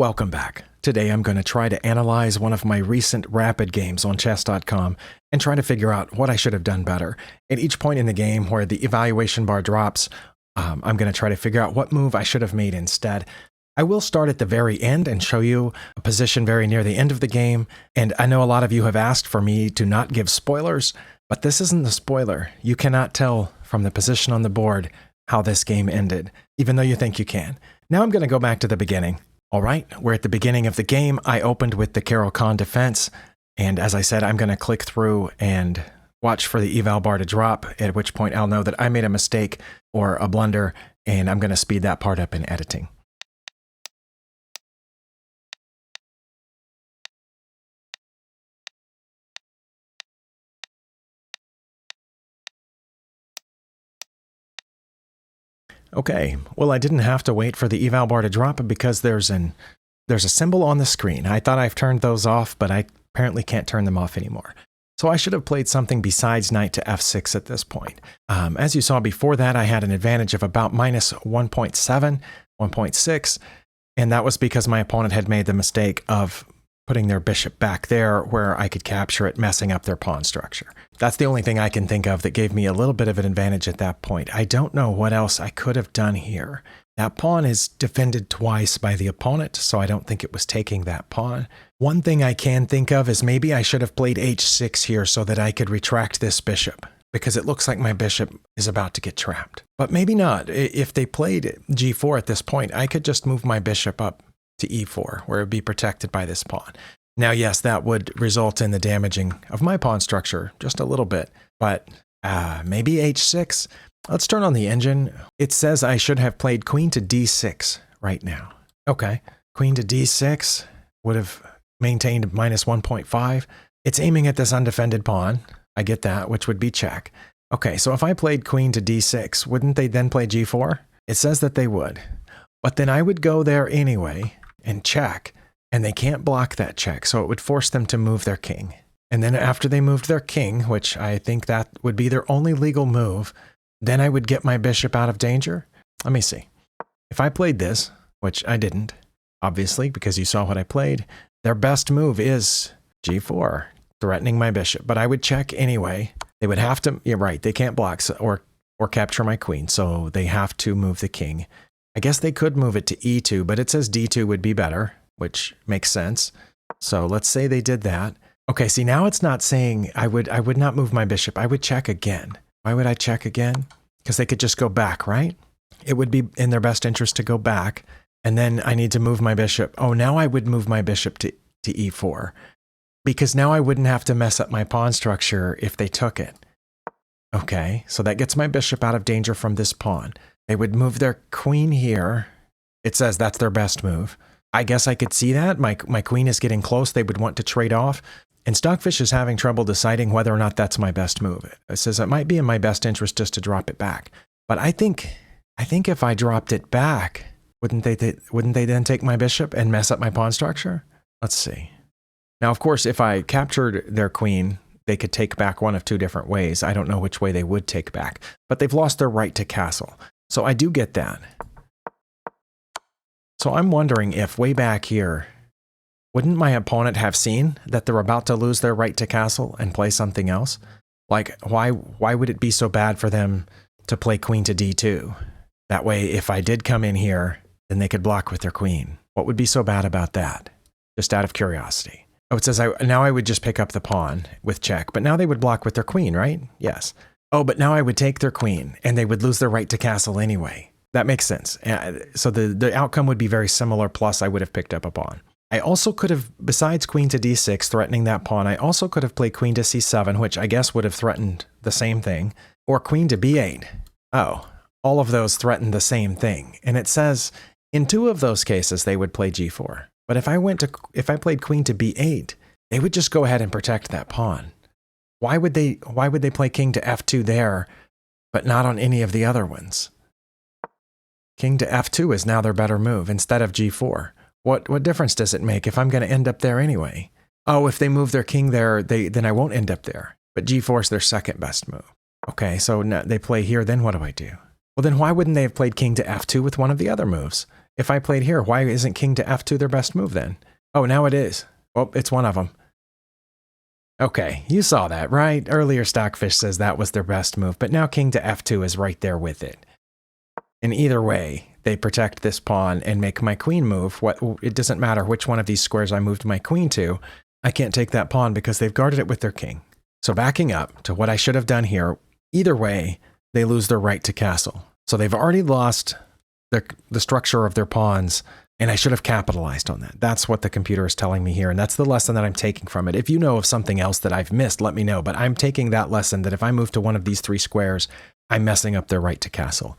Welcome back. Today I'm going to try to analyze one of my recent rapid games on chess.com and try to figure out what I should have done better. At each point in the game where the evaluation bar drops, I'm going to try to figure out what move I should have made instead. I will start at the very end and show you a position very near the end of the game, and I know a lot of you have asked for me to not give spoilers, but this isn't the spoiler. You cannot tell from the position on the board how this game ended, even though you think you can. Now I'm going to go back to the beginning. All right, we're at the beginning of the game. I opened with the Caro-Kann defense, and as I said, I'm going to click through and watch for the eval bar to drop, at which point I'll know that I made a mistake or a blunder, and I'm going to speed that part up in editing. Okay, well, I didn't have to wait for the eval bar to drop because there's a symbol on the screen. I thought I've turned those off, but I apparently can't turn them off anymore. So I should have played something besides knight to f6 at this point. As you saw before that, I had an advantage of about minus 1.7, 1.6, and that was because my opponent had made the mistake of putting their bishop back there where I could capture it, messing up their pawn structure. That's the only thing I can think of that gave me a little bit of an advantage at that point. I don't know what else I could have done here. That pawn is defended twice by the opponent, so I don't think it was taking that pawn. One thing I can think of is maybe I should have played h6 here so that I could retract this bishop, because it looks like my bishop is about to get trapped. But maybe not. If they played g4 at this point, I could just move my bishop up to e4, where it would be protected by this pawn. Now, yes, that would result in the damaging of my pawn structure just a little bit, but maybe h6. Let's turn on the engine. It says I should have played queen to d6 right now. Okay, queen to d6 would have maintained minus 1.5. It's aiming at this undefended pawn. I get that, which would be check. Okay, so if I played queen to d6, wouldn't they then play g4? It says that they would. But then I would go there anyway and check, and they can't block that check, so it would force them to move their king. And then after they moved their king, which I think that would be their only legal move, then I would get my bishop out of danger. Let me see. If I played this, which I didn't, obviously, because you saw what I played, their best move is g4, threatening my bishop. But I would check anyway. They would have to, you're right, they can't block or capture my queen, so they have to move the king. I guess they could move it to e2, but it says d2 would be better, which makes sense. So let's say they did that. Okay, see, now it's not saying I would not move my bishop. I would check again. Why would I check again? Because they could just go back, right? It would be in their best interest to go back, and then I need to move my bishop. Oh, now I would move my bishop to e4, because now I wouldn't have to mess up my pawn structure if they took it. Okay, so that gets my bishop out of danger from this pawn. They would move their queen here. It says that's their best move. I guess I could see that. My queen is getting close. They would want to trade off. And Stockfish is having trouble deciding whether or not that's my best move. It says it might be in my best interest just to drop it back. But I think if I dropped it back, wouldn't they then take my bishop and mess up my pawn structure? Let's see. Now, of course, if I captured their queen, they could take back one of two different ways. I don't know which way they would take back, but they've lost their right to castle. So I do get that. So I'm wondering if way back here, wouldn't my opponent have seen that they're about to lose their right to castle and play something else? Like, why would it be so bad for them to play queen to d2? That way, if I did come in here, then they could block with their queen. What would be so bad about that? Just out of curiosity. Oh, it says now I would just pick up the pawn with check, but now they would block with their queen, right? Yes. Oh, but now I would take their queen, and they would lose their right to castle anyway. That makes sense. So the outcome would be very similar, plus I would have picked up a pawn. I also could have, besides queen to d6, threatening that pawn, I also could have played queen to c7, which I guess would have threatened the same thing, or queen to b8. Oh, all of those threaten the same thing. And it says in two of those cases, they would play g4. But if I played queen to b8, they would just go ahead and protect that pawn. Why would they play king to f2 there, but not on any of the other ones? King to f2 is now their better move instead of g4. What difference does it make if I'm going to end up there anyway? Oh, if they move their king there, then I won't end up there. But g4 is their second best move. Okay, so now they play here, then what do I do? Well, then why wouldn't they have played king to f2 with one of the other moves? if I played here, why isn't king to f2 their best move then? Oh, now it is. Oh, it's one of them. Okay, you saw that, right? Earlier Stockfish says that was their best move, but now king to f2 is right there with it. And either way, they protect this pawn and make my queen move. It doesn't matter which one of these squares I moved my queen to. I can't take that pawn because they've guarded it with their king. So backing up to what I should have done here, either way, they lose their right to castle. So they've already lost the structure of their pawns, and I should have capitalized on that. That's what the computer is telling me here, and that's the lesson that I'm taking from it. If you know of something else that I've missed, let me know, but I'm taking that lesson that if I move to one of these 3 squares, I'm messing up their right to castle.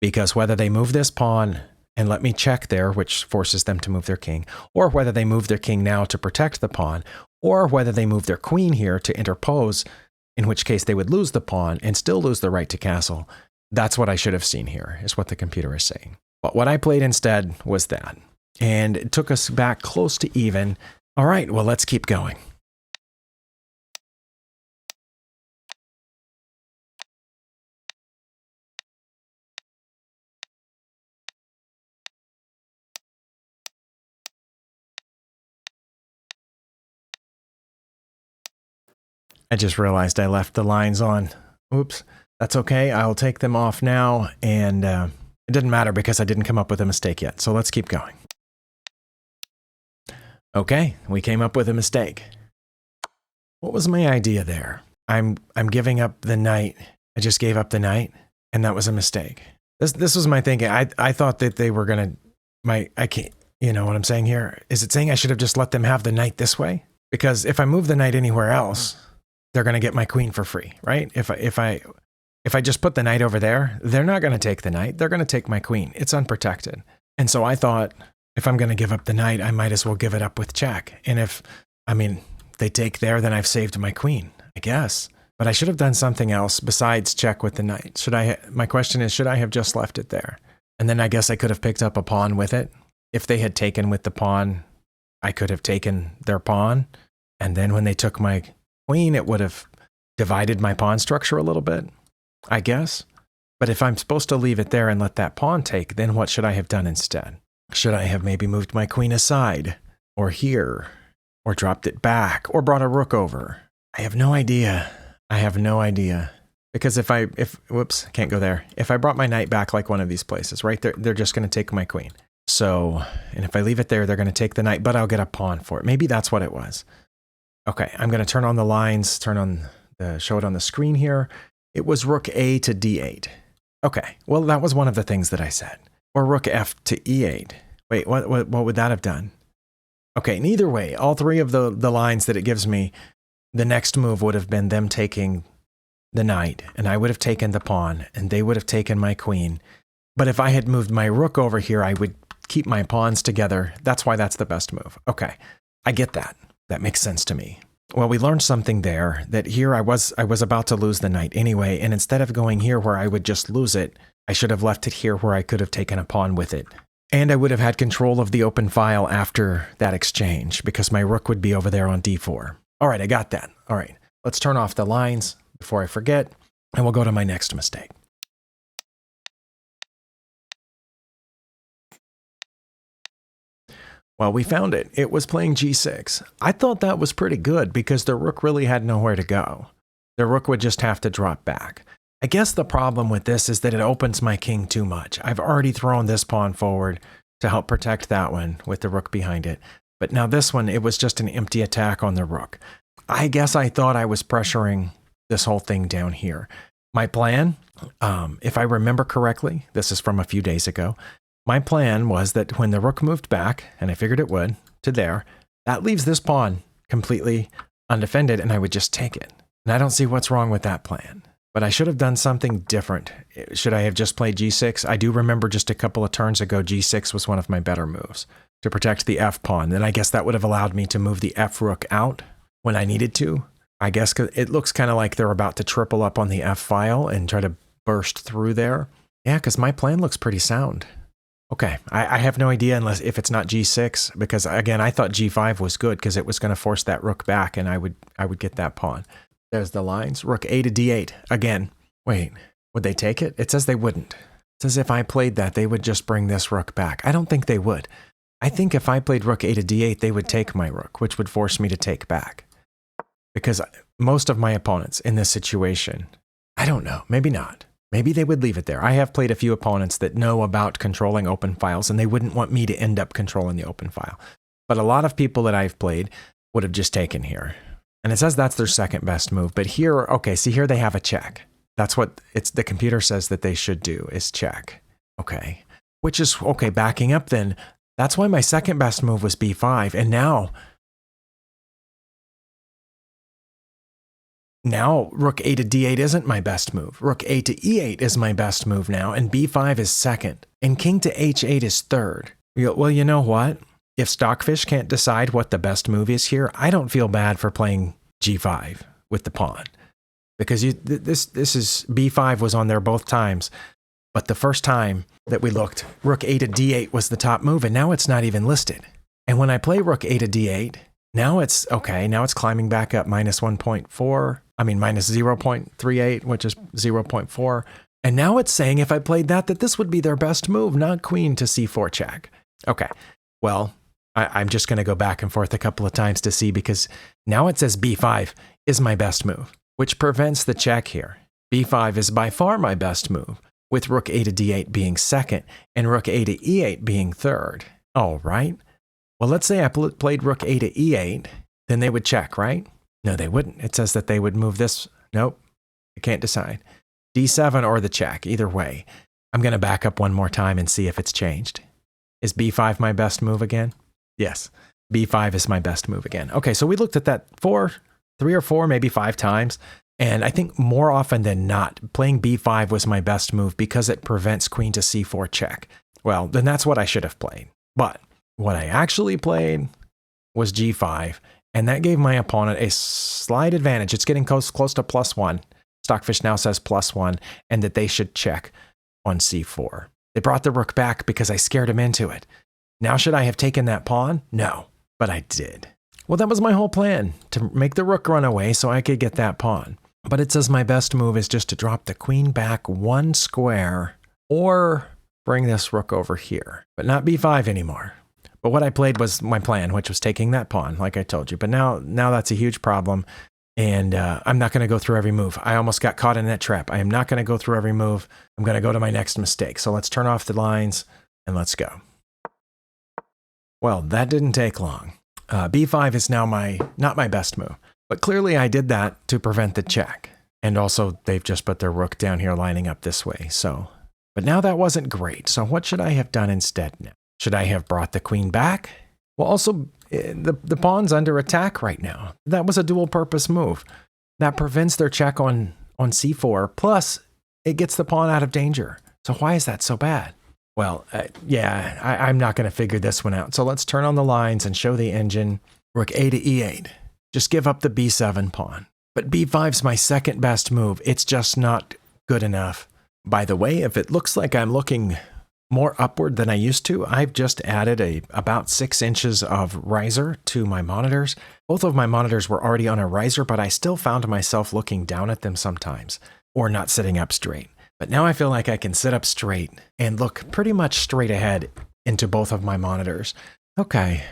Because whether they move this pawn and let me check there, which forces them to move their king, or whether they move their king now to protect the pawn, or whether they move their queen here to interpose, in which case they would lose the pawn and still lose the right to castle, that's what I should have seen here, is what the computer is saying. But what I played instead was that. And it took us back close to even. All right, well, let's keep going. I just realized I left the lines on. Oops, that's okay. I'll take them off now. And it didn't matter because I didn't come up with a mistake yet. So let's keep going. Okay, we came up with a mistake. What was my idea there? I'm giving up the knight. I just gave up the knight, and that was a mistake. This was my thinking. I thought that they were gonna I can't, you know what I'm saying here? Is it saying I should have just let them have the knight this way? Because if I move the knight anywhere else, they're gonna get my queen for free, right? If I just put the knight over there, they're not gonna take the knight. They're gonna take my queen. It's unprotected. And so I thought, if I'm gonna give up the knight, I might as well give it up with check. And if, they take there, then I've saved my queen, I guess. But I should have done something else besides check with the knight. My question is, should I have just left it there? And then I guess I could have picked up a pawn with it. If they had taken with the pawn, I could have taken their pawn. And then when they took my queen, it would have divided my pawn structure a little bit, I guess. But if I'm supposed to leave it there and let that pawn take, then what should I have done instead? Should I have maybe moved my queen aside, or here, or dropped it back, or brought a rook over? I have no idea. I have no idea. Because whoops, can't go there. If I brought my knight back like one of these places, right, they're just going to take my queen. So, and if I leave it there, they're going to take the knight, but I'll get a pawn for it. Maybe that's what it was. Okay, I'm going to turn on the lines, show it on the screen here. It was rook A to D8. Okay, well, that was one of the things that I said. Or rook F to E8. Wait, what would that have done? Okay, and either way, all 3 of the lines that it gives me, the next move would have been them taking the knight, and I would have taken the pawn, and they would have taken my queen. But if I had moved my rook over here, I would keep my pawns together. That's why that's the best move. Okay, I get that. That makes sense to me. Well, we learned something there, that here I was about to lose the knight anyway, and instead of going here where I would just lose it, I should have left it here where I could have taken a pawn with it. And I would have had control of the open file after that exchange, because my rook would be over there on d4. All right, I got that. All right, let's turn off the lines before I forget, and we'll go to my next mistake. Well, we found it. It was playing g6. I thought that was pretty good because the rook really had nowhere to go. The rook would just have to drop back. I guess the problem with this is that it opens my king too much. I've already thrown this pawn forward to help protect that one with the rook behind it. But now this one, it was just an empty attack on the rook. I guess I thought I was pressuring this whole thing down here. My plan, if I remember correctly, this is from a few days ago, my plan was that when the rook moved back, and I figured it would, to there, that leaves this pawn completely undefended, and I would just take it. And I don't see what's wrong with that plan. But I should have done something different. Should I have just played g6? I do remember just a couple of turns ago, g6 was one of my better moves to protect the f pawn. Then I guess that would have allowed me to move the f rook out when I needed to. I guess it looks kind of like they're about to triple up on the f file and try to burst through there. Yeah, because my plan looks pretty sound. Okay, I have no idea if it's not g6, because again, I thought g5 was good because it was going to force that rook back and I would get that pawn. There's the lines. Rook A to D8. Again. Wait, would they take it? It says they wouldn't. It It's as if I played that, they would just bring this rook back. I don't think they would. I think if I played rook a to d8, they would take my rook, which would force me to take back. Because most of my opponents in this situation, I don't know, maybe not. Maybe they would leave it there. I have played a few opponents that know about controlling open files, and they wouldn't want me to end up controlling the open file. But a lot of people that I've played would have just taken here. And it says that's their second best move. But here, okay, see here they have a check. That's what the computer says that they should do, is check. Okay, which is, okay, backing up then. That's why my second best move was b5. And now rook a to d8 isn't my best move. Rook a to e8 is my best move now, and b5 is second. And king to h8 is third. Well, you know what? If Stockfish can't decide what the best move is here, I don't feel bad for playing g5 with the pawn. Because this is b5 was on there both times. But the first time that we looked, rook a to d8 was the top move, and now it's not even listed. And when I play rook a to d8, now it's, okay, now it's climbing back up minus 1.4, minus 0.38, which is 0.4. And now it's saying if I played that this would be their best move, not queen to c4 check. Okay, well, I'm just going to go back and forth a couple of times to see, because now it says b5 is my best move, which prevents the check here. b5 is by far my best move, with rook a to d8 being second and rook a to e8 being third. All right. Well, let's say I played rook a to e8, then they would check, right? No, they wouldn't. It says that they would move this. Nope, I can't decide. d7 or the check, either way. I'm going to back up one more time and see if it's changed. Is b5 my best move again? Yes, b5 is my best move again. Okay, so we looked at that 3 or 4, maybe 5 times. And I think more often than not, playing b5 was my best move because it prevents queen to c4 check. Well, then that's what I should have played. But what I actually played was g5, and that gave my opponent a slight advantage. It's getting close to +1. Stockfish now says +1, and that they should check on c4. They brought the rook back because I scared him into it. Now, should I have taken that pawn? No, but I did. Well, that was my whole plan, to make the rook run away so I could get that pawn. But it says my best move is just to drop the queen back 1 square or bring this rook over here, but not b5 anymore. But what I played was my plan, which was taking that pawn, like I told you. But now that's a huge problem, and I'm not going to go through every move. I almost got caught in that trap. I am not going to go through every move. I'm going to go to my next mistake. So let's turn off the lines, and let's go. Well, that didn't take long. b5 is now not my best move. But clearly I did that to prevent the check. And also they've just put their rook down here lining up this way. But now that wasn't great. So what should I have done instead now? Should I have brought the queen back? Well, also the pawn's under attack right now. That was a dual purpose move. That prevents their check on c4. Plus it gets the pawn out of danger. So why is that so bad? Well, I'm not going to figure this one out. So let's turn on the lines and show the engine. Rook a to e8. Just give up the b7 pawn. But b5's my second best move. It's just not good enough. By the way, if it looks like I'm looking more upward than I used to, I've just added about 6 inches of riser to my monitors. Both of my monitors were already on a riser, but I still found myself looking down at them sometimes, or not sitting up straight. But now I feel like I can sit up straight and look pretty much straight ahead into both of my monitors. Okay,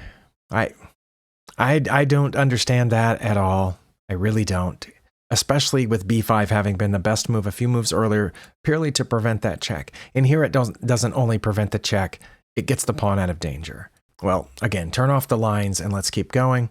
I don't understand that at all. I really don't. Especially with b5 having been the best move a few moves earlier, purely to prevent that check. And here it doesn't only prevent the check, it gets the pawn out of danger. Well, again, turn off the lines and let's keep going.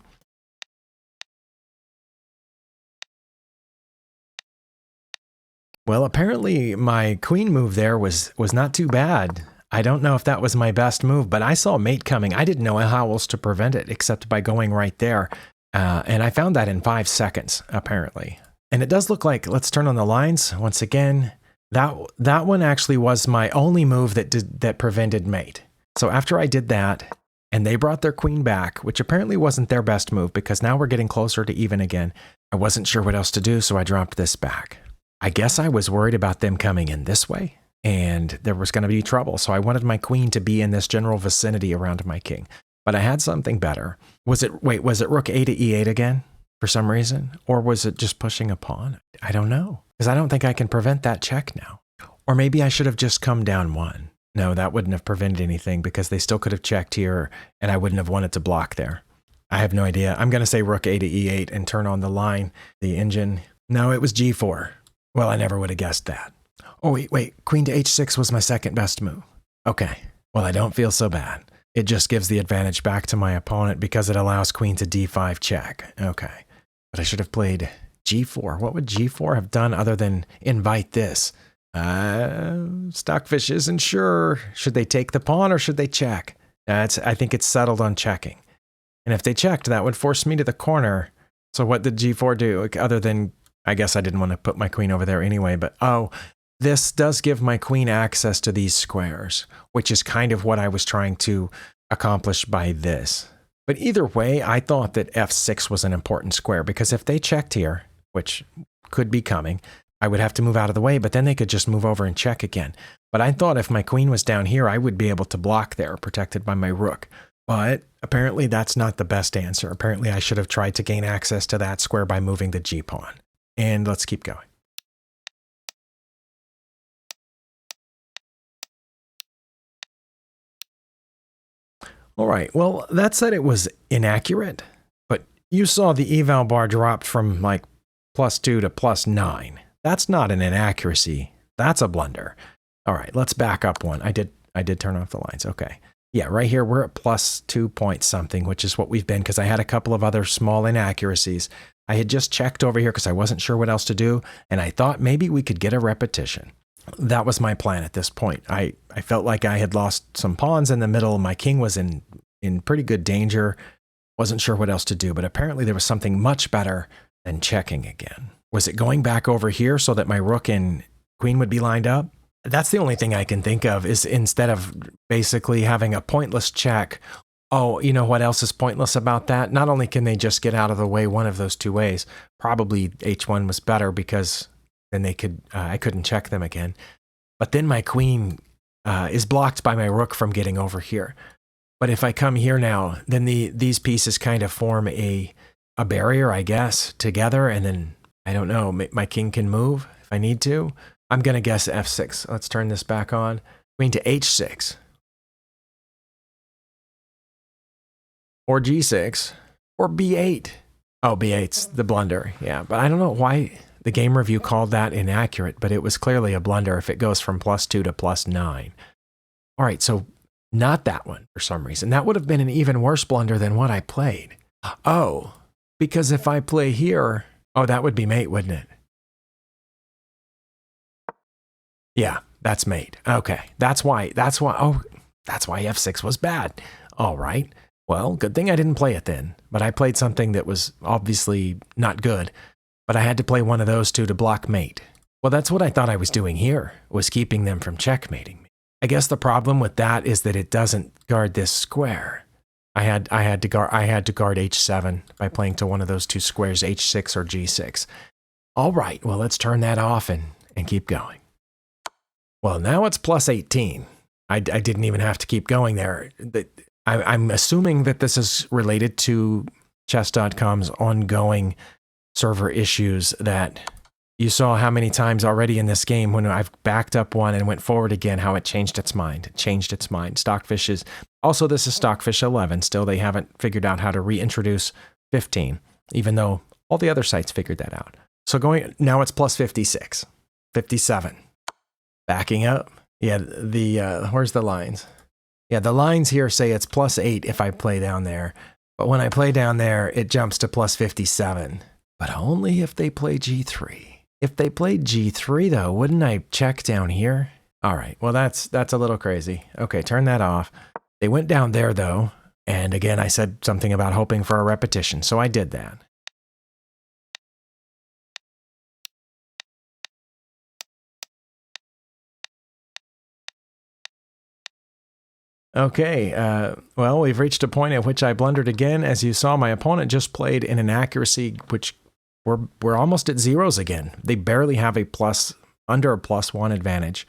Well, apparently my queen move there was not too bad. I don't know if that was my best move, but I saw mate coming. I didn't know how else to prevent it except by going right there. And I found that in 5 seconds, apparently. And it does look like, let's turn on the lines once again. That one actually was my only move that prevented mate. So after I did that, and they brought their queen back, which apparently wasn't their best move because now we're getting closer to even again. I wasn't sure what else to do, so I dropped this back. I guess I was worried about them coming in this way, and there was going to be trouble. So I wanted my queen to be in this general vicinity around my king. But I had something better. Was it rook a to e8 again for some reason? Or was it just pushing a pawn? I don't know. Because I don't think I can prevent that check now. Or maybe I should have just come down one. No, that wouldn't have prevented anything because they still could have checked here and I wouldn't have wanted to block there. I have no idea. I'm going to say rook a to e8 and turn on the line, the engine. No, it was g4. Well, I never would have guessed that. Oh, wait. Queen to h6 was my second best move. Okay. Well, I don't feel so bad. It just gives the advantage back to my opponent because it allows queen to d5 check. Okay. But I should have played g4. What would g4 have done other than invite this? Stockfish isn't sure. Should they take the pawn or should they check? I think it's settled on checking. And if they checked, that would force me to the corner. So what did g4 do? Other than, I guess I didn't want to put my queen over there anyway, but oh, this does give my queen access to these squares, which is kind of what I was trying to accomplish by this. But either way, I thought that f6 was an important square because if they checked here, which could be coming, I would have to move out of the way, but then they could just move over and check again. But I thought if my queen was down here, I would be able to block there, protected by my rook. But apparently that's not the best answer. Apparently I should have tried to gain access to that square by moving the g-pawn. And let's keep going. All right, well, that said it was inaccurate, but you saw the eval bar dropped from like +2 to +9. That's not an inaccuracy. That's a blunder. All right, let's back up one. I did turn off the lines. Okay. Yeah, right here we're at +2 point something, which is what we've been because I had a couple of other small inaccuracies. I had just checked over here because I wasn't sure what else to do, and I thought maybe we could get a repetition. That was my plan at this point. I felt like I had lost some pawns in the middle. My king was in pretty good danger. Wasn't sure what else to do, but apparently there was something much better than checking again. Was it going back over here so that my rook and queen would be lined up? That's the only thing I can think of is instead of basically having a pointless check. Oh, you know what else is pointless about that? Not only can they just get out of the way one of those two ways, probably h1 was better because then they could, I couldn't check them again. But then my queen is blocked by my rook from getting over here. But if I come here now, then these pieces kind of form a barrier, I guess, together. And then, I don't know, my king can move if I need to. I'm going to guess f6. Let's turn this back on. Queen to h6. Or g6. Or b8. Oh, b8's the blunder. Yeah, but I don't know why the game review called that inaccurate, but it was clearly a blunder if it goes from +2 to +9. All right, so not that one for some reason. That would have been an even worse blunder than what I played. Oh, because if I play here, oh, that would be mate, wouldn't it? Yeah, that's mate. Okay, that's why f6 was bad. All right. Well, good thing I didn't play it then, but I played something that was obviously not good, but I had to play one of those two to block mate. Well, that's what I thought I was doing here, was keeping them from checkmating me. I guess the problem with that is that it doesn't guard this square. I had to guard h7 by playing to one of those two squares, h6 or g6. All right, well, let's turn that off and keep going. Well, now it's +18. I didn't even have to keep going there. I'm assuming that this is related to chess.com's ongoing server issues that you saw how many times already in this game when I've backed up one and went forward again, how it changed its mind. It changed its mind. Stockfish is, also this is Stockfish 11. Still, they haven't figured out how to reintroduce 15, even though all the other sites figured that out. So now it's +56, 57. Backing up. Yeah, where's the lines? Yeah, the lines here say it's +8 if I play down there. But when I play down there, it jumps to +57. But only if they play g3. If they played g3, though, wouldn't I check down here? All right, well, that's a little crazy. Okay, turn that off. They went down there, though. And again, I said something about hoping for a repetition, so I did that. Okay, well, we've reached a point at which I blundered again. As you saw, my opponent just played in an accuracy which we're almost at zeros again. They barely have under a +1 advantage.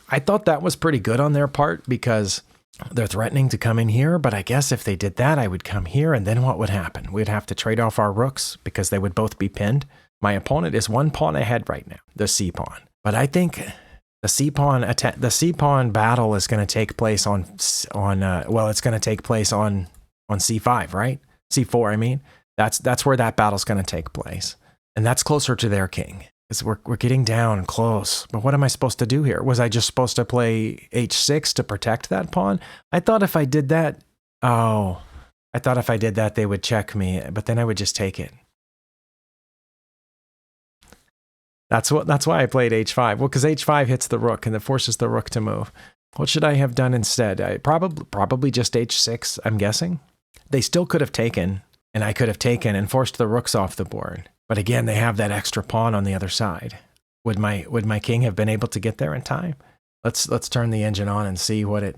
I thought that was pretty good on their part because they're threatening to come in here, but I guess if they did that, I would come here, and then what would happen? We'd have to trade off our rooks because they would both be pinned. My opponent is one pawn ahead right now, the c pawn. But I think The C pawn battle is going to take place it's going to take place on C5, right? C4, I mean. That's where that battle's going to take place. And that's closer to their king. We're getting down close. But what am I supposed to do here? Was I just supposed to play H6 to protect that pawn? I thought if I did that, they would check me, but then I would just take it. That's why I played H5. Well, because H5 hits the rook and it forces the rook to move. What should I have done instead? I probably just H6, I'm guessing. They still could have taken, and I could have taken and forced the rooks off the board. But again, they have that extra pawn on the other side. Would my king have been able to get there in time? Let's turn the engine on and see what it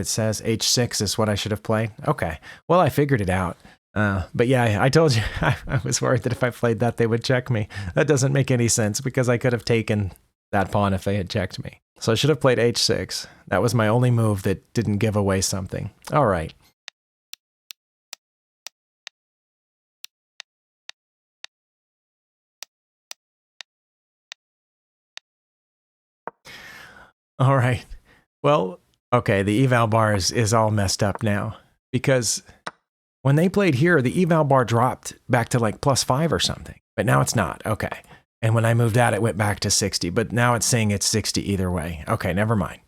says. H6 is what I should have played. Okay. Well, I figured it out. But yeah, I told you I was worried that if I played that, they would check me. That doesn't make any sense because I could have taken that pawn if they had checked me. So I should have played H6. That was my only move that didn't give away something. All right. All right. Well, okay, the eval bar is all messed up now because when they played here, the eval bar dropped back to like +5 or something, but now it's not. Okay. And when I moved out, it went back to 60, but now it's saying it's 60 either way. Okay, never mind.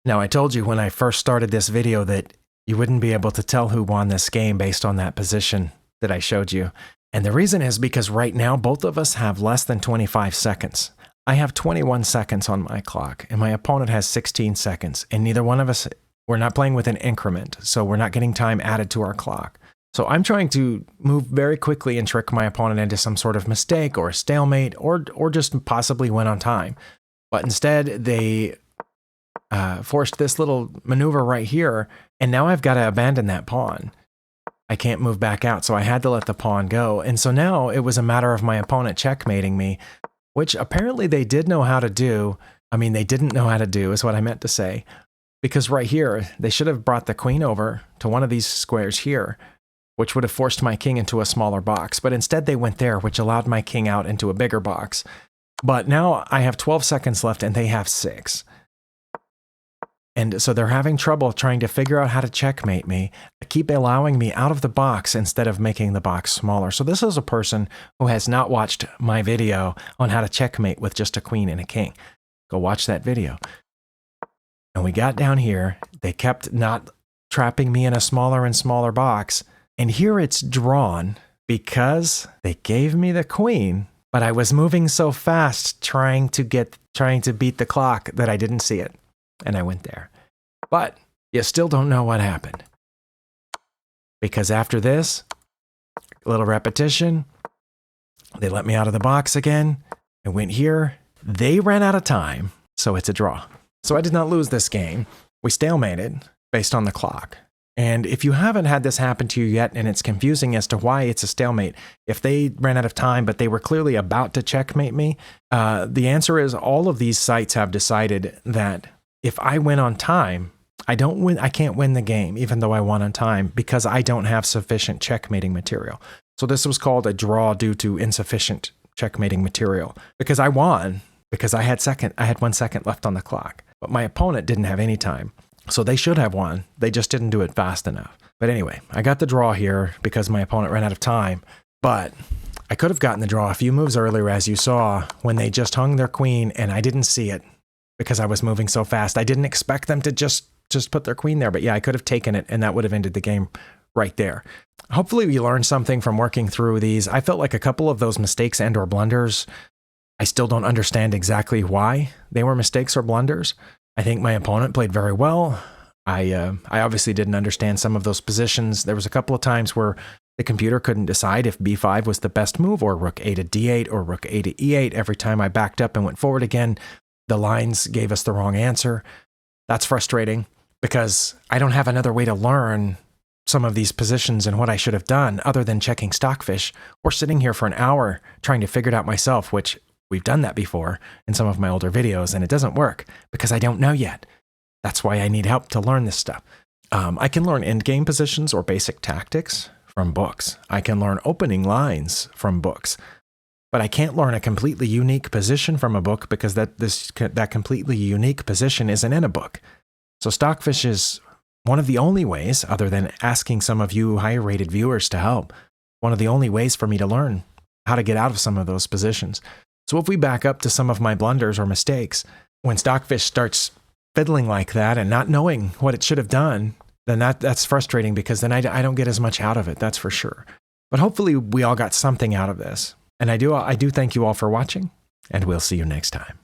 Now, I told you when I first started this video that you wouldn't be able to tell who won this game based on that position that I showed you. And the reason is because right now, both of us have less than 25 seconds. I have 21 seconds on my clock, and my opponent has 16 seconds. And neither one of us, we're not playing with an increment, so we're not getting time added to our clock. So I'm trying to move very quickly and trick my opponent into some sort of mistake or a stalemate or just possibly win on time. But instead, they forced this little maneuver right here, and now I've got to abandon that pawn. I can't move back out, so I had to let the pawn go. And so now it was a matter of my opponent checkmating me, which apparently they did know how to do. I mean, they didn't know how to do is what I meant to say. Because right here, they should have brought the queen over to one of these squares here, which would have forced my king into a smaller box. But instead they went there, which allowed my king out into a bigger box. But now I have 12 seconds left and they have 6. And so they're having trouble trying to figure out how to checkmate me, keep allowing me out of the box instead of making the box smaller. So this is a person who has not watched my video on how to checkmate with just a queen and a king. Go watch that video. And we got down here. They kept not trapping me in a smaller and smaller box. And here it's drawn because they gave me the queen, but I was moving so fast trying to beat the clock that I didn't see it. And I went there. But you still don't know what happened. Because after this, a little repetition, they let me out of the box again. I went here. They ran out of time, so it's a draw. So I did not lose this game. We stalemated based on the clock. And if you haven't had this happen to you yet, and it's confusing as to why it's a stalemate, if they ran out of time, but they were clearly about to checkmate me, the answer is all of these sites have decided that if I win on time, I can't win the game, even though I won on time, because I don't have sufficient checkmating material. So this was called a draw due to insufficient checkmating material. Because I won, because I had 1 second left on the clock. But my opponent didn't have any time. So they should have won. They just didn't do it fast enough. But anyway, I got the draw here because my opponent ran out of time. But I could have gotten the draw a few moves earlier, as you saw, when they just hung their queen and I didn't see it because I was moving so fast. I didn't expect them to just put their queen there. But yeah, I could have taken it and that would have ended the game right there. Hopefully we learned something from working through these. I felt like a couple of those mistakes and or blunders, I still don't understand exactly why they were mistakes or blunders. I think my opponent played very well. I obviously didn't understand some of those positions. There was a couple of times where the computer couldn't decide if b5 was the best move or rook a to d8 or rook a to e8. Every time I backed up and went forward again, the lines gave us the wrong answer. That's frustrating because I don't have another way to learn some of these positions and what I should have done other than checking Stockfish or sitting here for an hour trying to figure it out myself, which we've done that before in some of my older videos, and it doesn't work because I don't know yet. That's why I need help to learn this stuff. I can learn endgame positions or basic tactics from books. I can learn opening lines from books. But I can't learn a completely unique position from a book because that completely unique position isn't in a book. So Stockfish is one of the only ways, other than asking some of you higher rated viewers to help, one of the only ways for me to learn how to get out of some of those positions. So if we back up to some of my blunders or mistakes, when Stockfish starts fiddling like that and not knowing what it should have done, then that's frustrating because then I don't get as much out of it, that's for sure. But hopefully we all got something out of this. And I do thank you all for watching, and we'll see you next time.